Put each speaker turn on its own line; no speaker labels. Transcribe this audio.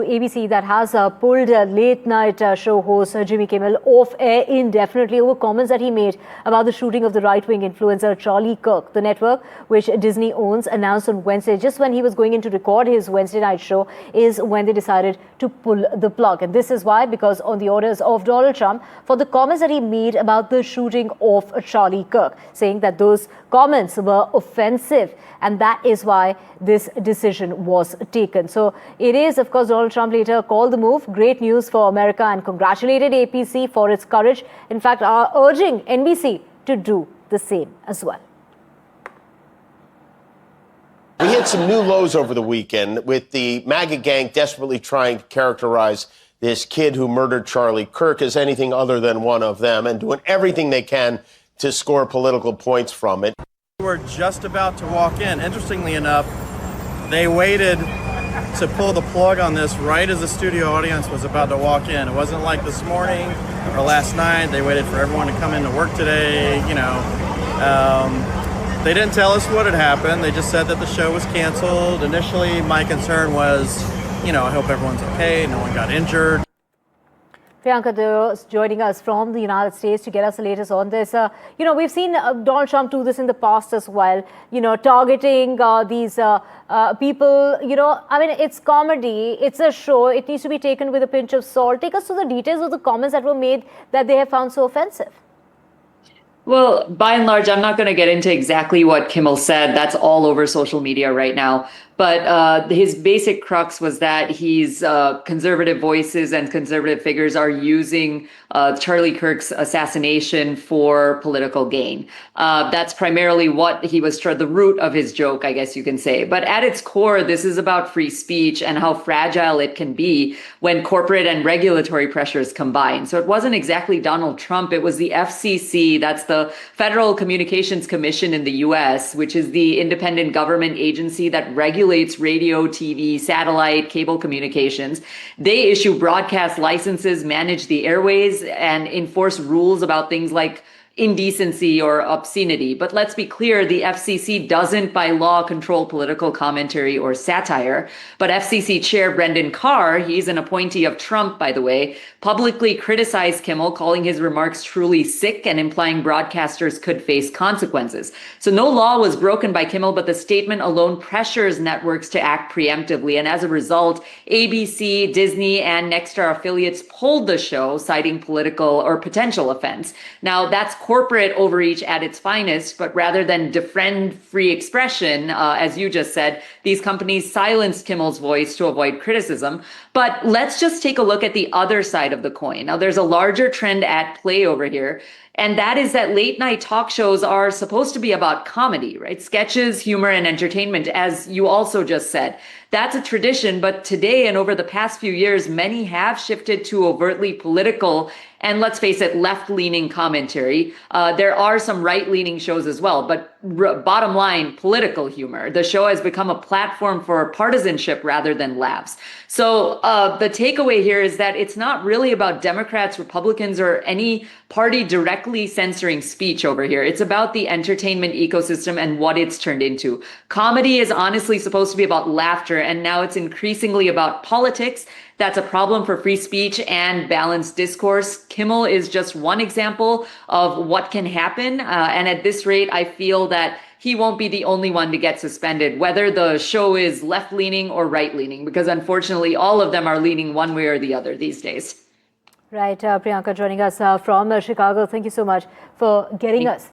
ABC that has pulled late night show host Jimmy Kimmel off air indefinitely over comments that he made about the shooting of the right-wing influencer Charlie Kirk. The network, which Disney owns, announced on Wednesday, just when he was going in to record his Wednesday night show, is when they decided to pull the plug. And this is why, because on the orders of Donald Trump for the comments that he made about the shooting of Charlie Kirk, saying that those comments were offensive, and that is why this decision was taken. So it is, of course, Donald Trump later called the move great news for America and congratulated APC for its courage. In fact, are urging NBC to do the same as well.
We hit some new lows over the weekend with the MAGA gang desperately trying to characterize this kid who murdered Charlie Kirk as anything other than one of them and doing everything they can to score political points from it.
We were just about to walk in. Interestingly enough, they waited to pull the plug on this right as the studio audience was about to walk in. It wasn't like this morning or last night. They waited for everyone to come in to work today. They didn't tell us what had happened. They just said that the show was canceled. Initially, my concern was, I hope everyone's okay, no one got injured.
Priyanka is joining us from the United States to get us the latest on this. We've seen Donald Trump do this in the past as well, targeting these people. It's comedy, it's a show, it needs to be taken with a pinch of salt. Take us through the details of the comments that were made that they have found so offensive.
Well, by and large, I'm not going to get into exactly what Kimmel said. That's all over social media right now. But his basic crux was that he's conservative voices and conservative figures are using Charlie Kirk's assassination for political gain. That's primarily what he was the root of his joke, I guess you can say. But at its core, this is about free speech and how fragile it can be when corporate and regulatory pressures combine. So it wasn't exactly Donald Trump. It was the FCC. That's the Federal Communications Commission in the U.S., which is the independent government agency that regulates radio, TV, satellite, cable communications. They issue broadcast licenses, manage the airways, and enforce rules about things like indecency or obscenity. But let's be clear, the FCC doesn't by law control political commentary or satire. But FCC Chair Brendan Carr, he's an appointee of Trump, by the way, publicly criticized Kimmel, calling his remarks truly sick and implying broadcasters could face consequences. So no law was broken by Kimmel, but the statement alone pressures networks to act preemptively. And as a result, ABC, Disney, and Nexstar affiliates pulled the show, citing political or potential offense. Now, that's corporate overreach at its finest, but rather than defend free expression, as you just said, these companies silenced Kimmel's voice to avoid criticism. But let's just take a look at the other side of the coin. Now, there's a larger trend at play over here, and that is that late night talk shows are supposed to be about comedy, right? Sketches, humor, and entertainment, as you also just said. That's a tradition, but today and over the past few years, many have shifted to overtly political and, let's face it, left-leaning commentary. There are some right-leaning shows as well, but bottom line, political humor. The show has become a platform for partisanship rather than laughs. So the takeaway here is that it's not really about Democrats, Republicans, or any party directly censoring speech over here. It's about the entertainment ecosystem and what it's turned into. Comedy is honestly supposed to be about laughter, and now it's increasingly about politics. That's a problem for free speech and balanced discourse. Kimmel is just one example of what can happen. And at this rate, I feel that he won't be the only one to get suspended, whether the show is left-leaning or right-leaning, because unfortunately, all of them are leaning one way or the other these days.
Right. Priyanka joining us from Chicago. Thank you so much for getting us